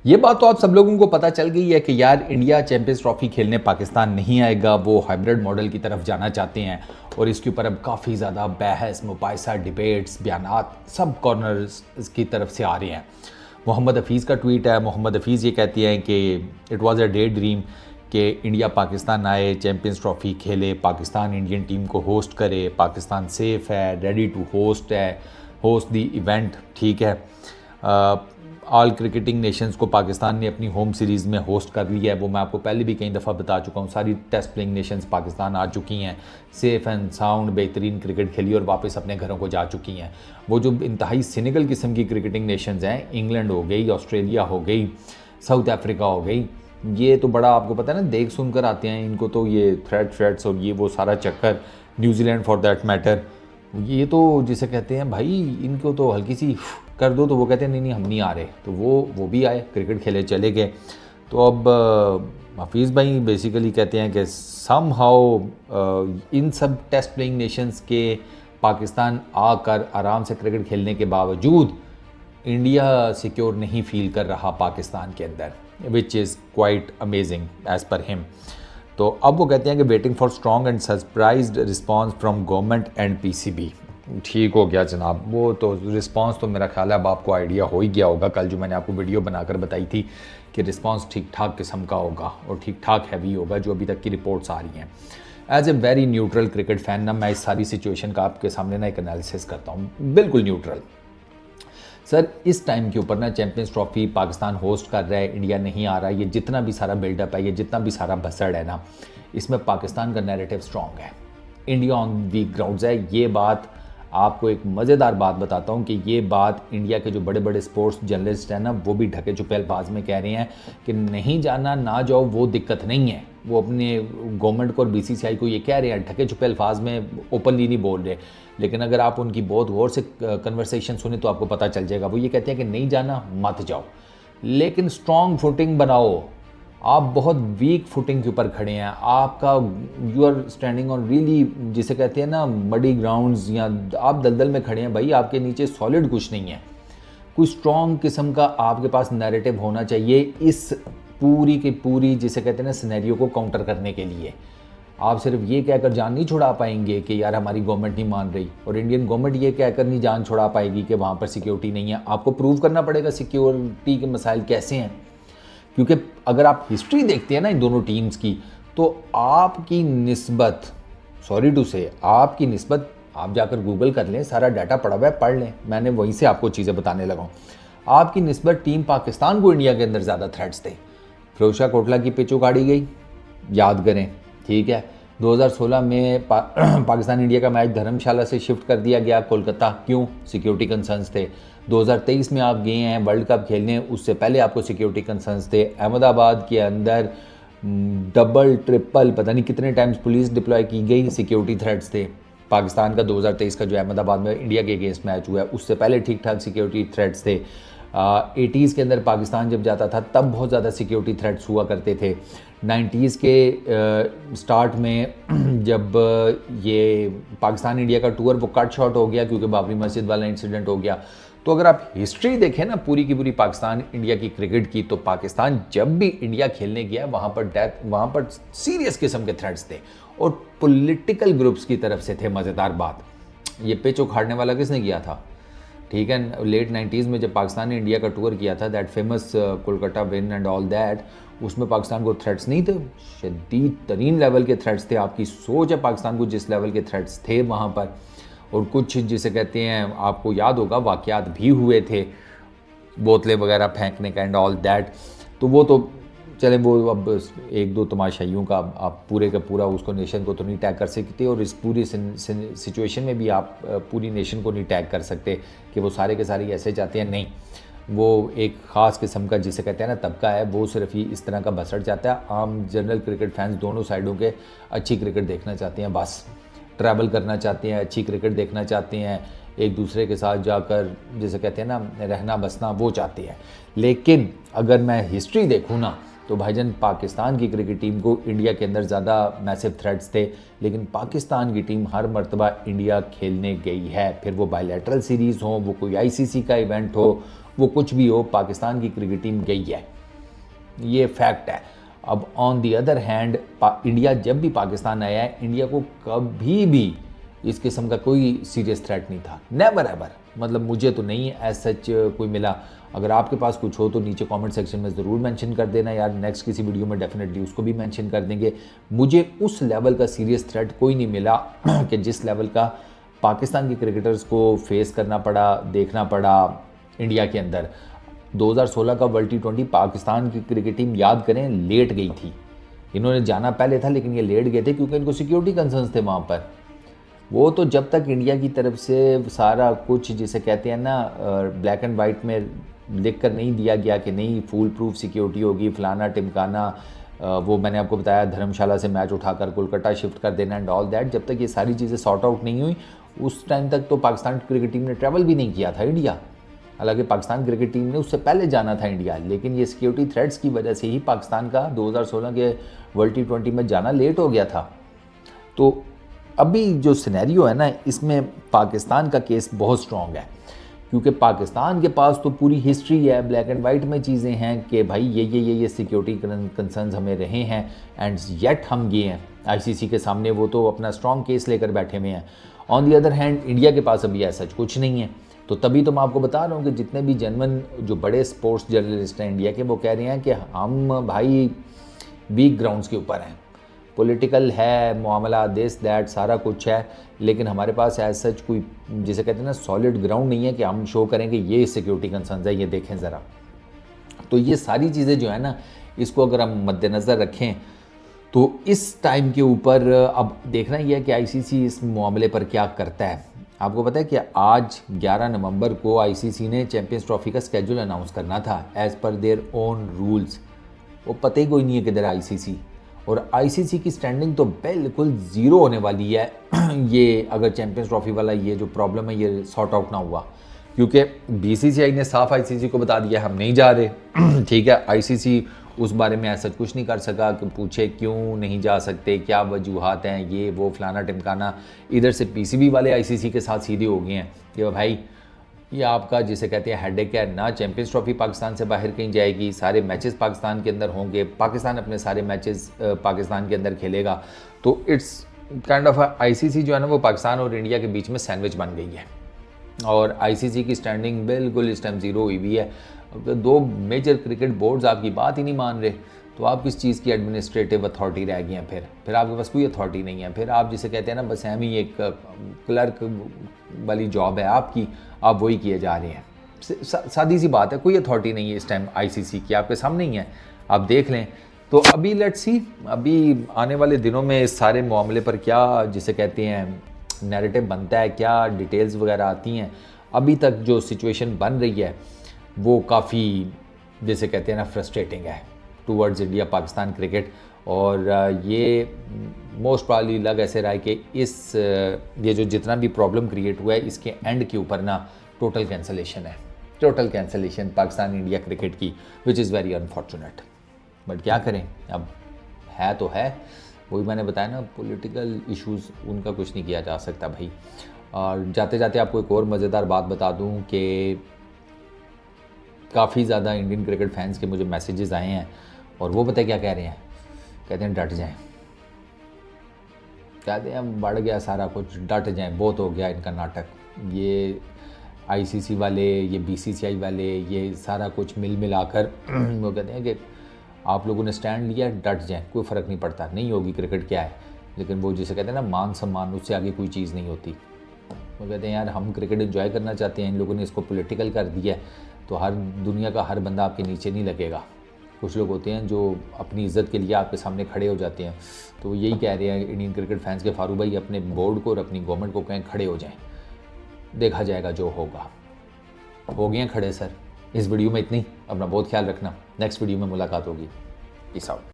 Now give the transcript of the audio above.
ये बात तो आप सब लोगों को पता चल गई है कि यार इंडिया चैंपियंस ट्रॉफी खेलने पाकिस्तान नहीं आएगा, वो हाइब्रिड मॉडल की तरफ जाना चाहते हैं। और इसके ऊपर अब काफ़ी ज़्यादा बहस मुबाहिसा डिबेट्स बयानात सब कॉर्नर्स की तरफ से आ रहे हैं। मोहम्मद हफीज़ का ट्वीट है। मोहम्मद हफीज़ ये कहती हैं कि it was a daydream कि इंडिया पाकिस्तान आए, चैंपियंस ट्रॉफी खेले, पाकिस्तान इंडियन टीम को होस्ट करे, पाकिस्तान सेफ़ है, ready to host the event. ठीक है, ऑल क्रिकेटिंग नेशंस को पाकिस्तान ने अपनी होम सीरीज़ में होस्ट कर लिया है। वो मैं आपको पहले भी कई दफ़ा बता चुका हूँ। सारी टेस्ट प्लेइंग नेशंस पाकिस्तान आ चुकी हैं, सेफ़ एंड साउंड बेहतरीन क्रिकेट खेली और वापस अपने घरों को जा चुकी हैं। वो जो इंतहाई सिनिकल किस्म की क्रिकेटिंग नेशंस हैं, इंग्लैंड हो गई, ऑस्ट्रेलिया हो गई, साउथ अफ्रीका हो गई, ये तो बड़ा आपको पता है ना, देख सुनकर आते हैं। इनको तो ये थ्रेड्स और ये वो सारा चक्कर, न्यूजीलैंड फॉर दैट मैटर, ये तो जिसे कहते हैं भाई, इनको तो हल्की सी कर दो तो वो कहते हैं नहीं नहीं हम नहीं आ रहे। तो वो भी आए, क्रिकेट खेले, चले गए। तो अब हफीज़ भाई बेसिकली कहते हैं कि सम हाउ इन सब टेस्ट प्लेइंग नेशंस के पाकिस्तान आकर आराम से क्रिकेट खेलने के बावजूद इंडिया सिक्योर नहीं फील कर रहा पाकिस्तान के अंदर, which is quite amazing as per him. तो अब वो कहते हैं कि waiting for strong and surprised response from government and PCB. ठीक हो गया जनाब, वो तो रिस्पांस तो मेरा ख्याल है अब आपको आइडिया हो ही गया होगा। कल जो मैंने आपको वीडियो बनाकर बताई थी कि रिस्पांस ठीक ठाक किस्म का होगा और ठीक ठाक हैवी होगा, जो अभी तक की रिपोर्ट्स आ रही हैं। As a very neutral cricket fan ना, मैं इस सारी सिचुएशन का आपके सामने ना एक एनालिसिस करता हूँ, बिल्कुल न्यूट्रल। सर इस टाइम के ऊपर ना चैंपियंस ट्रॉफी पाकिस्तान होस्ट कर रहा है, इंडिया नहीं आ रहा, ये जितना भी सारा बिल्डअप है, ये जितना भी सारा भसड़ है ना, इसमें पाकिस्तान का नैरेटिव स्ट्रॉन्ग है, इंडिया ऑन वीक ग्राउंड्स है। ये बात आपको एक मज़ेदार बात बताता हूँ कि ये बात इंडिया के जो बड़े बड़े स्पोर्ट्स जर्नलिस्ट हैं ना, वो भी ढके छुपे अल्फाज में कह रहे हैं कि नहीं जाना ना जाओ वो दिक्कत नहीं है। वो अपने गवर्नमेंट को और बीसीसीआई को ये कह रहे हैं, ढके छुपे अल्फाज में, ओपनली नहीं बोल रहे। लेकिन अगर आप उनकी बहुत गौर से कन्वर्सेशन सुने तो आपको पता चल जाएगा। वो ये कहते हैं कि नहीं जाना मत जाओ, लेकिन स्ट्रॉन्ग फुटिंग बनाओ। आप बहुत वीक फुटिंग के ऊपर खड़े हैं, आपका you are standing on really, जिसे कहते हैं ना मडी ग्राउंड्स, या आप दलदल में खड़े हैं भाई, आपके नीचे सॉलिड कुछ नहीं है। कोई स्ट्रॉन्ग किस्म का आपके पास नैरेटिव होना चाहिए इस पूरी की पूरी, जिसे कहते हैं ना, सिनेरियो को काउंटर करने के लिए। आप सिर्फ ये कहकर जान नहीं छुड़ा पाएंगे कि यार हमारी गवर्नमेंट नहीं मान रही, और इंडियन गवर्नमेंट ये कहकर नहीं जान छुड़ा पाएगी कि वहाँ पर सिक्योरिटी नहीं है। आपको प्रूव करना पड़ेगा सिक्योरिटी के मसाइल कैसे हैं, क्योंकि अगर आप हिस्ट्री देखते हैं ना इन दोनों टीम्स की, तो आपकी निस्बत, सॉरी टू से, आपकी निस्बत, आप जाकर गूगल कर लें, सारा डाटा पड़ा हुआ है, पढ़ लें, मैंने वहीं से आपको चीज़ें बताने लगा हूँ। आपकी निस्बत टीम पाकिस्तान को इंडिया के अंदर ज़्यादा थ्रेट्स थे। फिरोजशाह कोटला की पिच उगाड़ी गई, याद करें, ठीक है। 2016 में पाकिस्तान इंडिया का मैच धर्मशाला से शिफ्ट कर दिया गया कोलकाता, क्यों? सिक्योरिटी कंसर्न्स थे। 2023 में आप गए हैं वर्ल्ड कप खेलने, उससे पहले आपको सिक्योरिटी कंसर्न्स थे। अहमदाबाद के अंदर डबल ट्रिपल पता नहीं कितने टाइम्स पुलिस डिप्लॉय की गई, सिक्योरिटी थ्रेट्स थे। पाकिस्तान का 2023 का जो अहमदाबाद में इंडिया के अगेंस्ट मैच हुआ है, उससे पहले ठीक ठाक सिक्योरिटी थ्रेट्स थे। 80s के अंदर पाकिस्तान जब जाता था तब बहुत ज़्यादा सिक्योरिटी थ्रेट्स हुआ करते थे। 90s के स्टार्ट में जब ये पाकिस्तान इंडिया का टूर वो कट शॉर्ट हो गया क्योंकि बाबरी मस्जिद वाला इंसिडेंट हो गया। तो अगर आप हिस्ट्री देखें ना पूरी की पूरी पाकिस्तान इंडिया की क्रिकेट की, तो पाकिस्तान जब भी इंडिया खेलने गया वहाँ पर सीरियस किस्म के थ्रेट्स थे और पॉलिटिकल ग्रुप्स की तरफ से थे। मज़ेदार बात, ये पिच उखाड़ने वाला किसने किया था? ठीक है, लेट 90s में जब पाकिस्तान ने इंडिया का टूर किया था, that famous Kolkata win and all that, उसमें पाकिस्तान को थ्रेट्स नहीं थे, शदीद तरीन लेवल के थ्रेट्स थे। आपकी सोच है पाकिस्तान को जिस लेवल के थ्रेट्स थे वहाँ पर, और कुछ जिसे कहते हैं, आपको याद होगा वाक़यात भी हुए थे, बोतलें वगैरह फेंकने का एंड ऑल दैट। तो वो तो चले, वो अब एक दो तमाशाइयों का आप पूरे का पूरा उसको नेशन को तो नहीं टैग कर सकते, और इस पूरी सिचुएशन में भी आप पूरी नेशन को नहीं टैग कर सकते कि वो सारे के सारे ऐसे चाहते हैं। नहीं, वो एक ख़ास किस्म का जिसे कहते हैं ना तबका है, वो सिर्फ ही इस तरह का बसड़ जाता है। आम जनरल क्रिकेट फैंस दोनों साइडों के अच्छी क्रिकेट देखना चाहते हैं, बस ट्रैवल करना चाहते हैं, अच्छी क्रिकेट देखना चाहते हैं, एक दूसरे के साथ जाकर जिसे कहते हैं ना रहना बसना, वो चाहते हैं। लेकिन अगर मैं हिस्ट्री देखूँ ना, तो भाईजान पाकिस्तान की क्रिकेट टीम को इंडिया के अंदर ज़्यादा मैसिव थ्रेट्स थे, लेकिन पाकिस्तान की टीम हर मर्तबा इंडिया खेलने गई है, फिर वो बायलैटरल सीरीज़ हो, वो कोई आईसीसी का इवेंट हो, वो कुछ भी हो, पाकिस्तान की क्रिकेट टीम गई है, ये फैक्ट है। अब on the other hand India जब भी पाकिस्तान आया है, इंडिया को कभी भी इस किस्म का कोई सीरियस थ्रेट नहीं था, नेवर एवर। मतलब मुझे तो नहीं एज सच कोई मिला। अगर आपके पास कुछ हो तो नीचे कमेंट सेक्शन में ज़रूर मेंशन कर देना यार, नेक्स्ट किसी वीडियो में डेफिनेटली उसको भी मेंशन कर देंगे। मुझे उस लेवल का सीरियस थ्रेट कोई नहीं मिला कि जिस लेवल का पाकिस्तान के क्रिकेटर्स को फेस करना पड़ा, देखना पड़ा इंडिया के अंदर। 2016 का वर्ल्ड T20 पाकिस्तान की क्रिकेट टीम याद करें लेट गई थी। इन्होंने जाना पहले था लेकिन ये लेट गए थे क्योंकि इनको सिक्योरिटी कंसर्न्स थे वहाँ पर। वो तो जब तक इंडिया की तरफ से सारा कुछ जिसे कहते हैं ना ब्लैक एंड वाइट में लिख कर नहीं दिया गया कि नहीं फुल प्रूफ सिक्योरिटी होगी, फलाना टिमकाना, वो मैंने आपको बताया धर्मशाला से मैच उठाकर कोलकाता शिफ्ट कर देना एंड ऑल दैट, जब तक ये सारी चीज़ें सॉर्ट आउट नहीं हुई उस टाइम तक तो पाकिस्तान क्रिकेट टीम ने ट्रैवल भी नहीं किया था इंडिया। हालांकि पाकिस्तान क्रिकेट टीम ने उससे पहले जाना था इंडिया, लेकिन ये सिक्योरिटी थ्रेट्स की वजह से ही पाकिस्तान का 2016 के वर्ल्ड T20 में जाना लेट हो गया था। तो अभी जो सिनेरियो है ना, इसमें पाकिस्तान का केस बहुत स्ट्रॉन्ग है क्योंकि पाकिस्तान के पास तो पूरी हिस्ट्री है, ब्लैक एंड वाइट में चीज़ें हैं कि भाई ये सिक्योरिटी कंसर्न्स हमें रहे हैं एंड येट हम गए हैं आईसीसी के सामने, वो तो अपना स्ट्रॉन्ग केस लेकर बैठे हुए हैं। On the other hand India के पास अभी ऐसा कुछ नहीं है। तो तभी तो मैं आपको बता रहा हूँ कि जितने भी जेन्युइन जो बड़े स्पोर्ट्स जर्नलिस्ट हैं इंडिया के, वो कह रहे हैं कि हम भाई वीक ग्राउंड्स के ऊपर हैं, पॉलिटिकल है मामला, दिस दैट सारा कुछ है, लेकिन हमारे पास एज सच कोई जिसे कहते हैं ना सॉलिड ग्राउंड नहीं है कि हम शो करें कि ये सिक्योरिटी कंसर्न्स है, ये देखें ज़रा। तो ये सारी चीज़ें जो है ना, इसको अगर हम मद्देनज़र रखें तो इस टाइम के ऊपर अब देखना ही है कि आईसीसी इस मामले पर क्या करता है। आपको पता है कि आज 11 नवंबर को आईसीसी ने चैंपियंस ट्रॉफी का स्केड्यूल अनाउंस करना था as per their own rules. वो पता ही कोई नहीं है किधर आईसीसी, और आईसीसी की स्टैंडिंग तो बिल्कुल ज़ीरो होने वाली है ये अगर चैंपियंस ट्रॉफी वाला ये जो प्रॉब्लम है ये सॉर्ट आउट ना हुआ, क्योंकि बीसीसीआई ने साफ आईसीसी को बता दिया हम नहीं जा रहे ठीक है। आईसीसी उस बारे में ऐसा कुछ नहीं कर सका कि पूछे क्यों नहीं जा सकते, क्या वजूहात हैं, ये वो फलाना टिमकाना। इधर से पीसीबी वाले आईसीसी के साथ सीधे हो गए हैं कि भाई ये आपका जिसे कहते हैं हेडेक है ना, चैंपियंस ट्रॉफी पाकिस्तान से बाहर कहीं जाएगी, सारे मैचेस पाकिस्तान के अंदर होंगे, पाकिस्तान अपने सारे मैचेस पाकिस्तान के अंदर खेलेगा। तो इट्स काइंड ऑफ आईसीसी जो है ना वो पाकिस्तान और इंडिया के बीच में सैंडविच बन गई है, और आईसीसी की स्टैंडिंग बिल्कुल इस टाइम ज़ीरो हुई हुई है। दो मेजर क्रिकेट बोर्ड्स आपकी बात ही नहीं मान रहे, तो आप किस चीज़ की एडमिनिस्ट्रेटिव अथॉरिटी रह गई हैं, फिर आपके पास कोई अथॉरिटी नहीं है, फिर आप जिसे कहते हैं ना बस ही एक क्लर्क वाली जॉब है आपकी, आप वही किए जा रहे हैं। सादी सी बात है, कोई अथॉरिटी नहीं है इस टाइम आईसीसी की, आपके सामने ही है, आप देख लें। तो अभी लेट्स सी अभी आने वाले दिनों में इस सारे मामले पर क्या जिसे कहते हैं नैरेटिव बनता है, क्या डिटेल्स वगैरह आती हैं। अभी तक जो सिचुएशन बन रही है वो काफ़ी जैसे कहते हैं ना फ्रस्ट्रेटिंग है टूवर्ड्स इंडिया पाकिस्तान क्रिकेट, और ये मोस्ट प्रॉब्ली लग ऐसे रहा है कि इस ये जो जितना भी प्रॉब्लम क्रिएट हुआ है इसके एंड के ऊपर ना टोटल कैंसलेशन है, total cancellation Pakistan India cricket की, which is very unfortunate. But क्या करें, अब है तो है, वही मैंने बताया ना पॉलिटिकल इश्यूज़, उनका कुछ नहीं किया जा सकता भाई। और जाते जाते आपको एक और मज़ेदार बात बता दूं कि काफ़ी ज़्यादा इंडियन क्रिकेट फैंस के मुझे मैसेजेस आए हैं, और वो पता है क्या कह रहे हैं, कहते हैं डट जाएं, कहते हैं बढ़ गया सारा कुछ, डट जाएं, बहुत हो गया इनका नाटक। ये आईसीसी वाले, ये बीसीसीआई वाले, ये सारा कुछ मिल मिलाकर वो कहते हैं कि आप लोगों ने स्टैंड लिया, डट जाएं, कोई फ़र्क नहीं पड़ता, नहीं होगी क्रिकेट क्या है, लेकिन वो जिसे कहते हैं ना मान सम्मान, उससे आगे कोई चीज़ नहीं होती। वो कहते हैं यार हम क्रिकेट एंजॉय करना चाहते हैं, इन लोगों ने इसको पॉलिटिकल कर दिया है, तो हर दुनिया का हर बंदा आपके नीचे नहीं लगेगा। कुछ लोग होते हैं जो अपनी इज़्ज़त के लिए आपके सामने खड़े हो जाते हैं, तो यही कह रहे हैं इंडियन क्रिकेट फैंस के फारूक भाई, अपने बोर्ड को और अपनी गवर्नमेंट को कहें खड़े हो जाएं, देखा जाएगा जो होगा। हो गए हैं खड़े सर। इस वीडियो में इतनी, अपना बहुत ख्याल रखना, नेक्स्ट वीडियो में मुलाकात होगी, पीस आउट।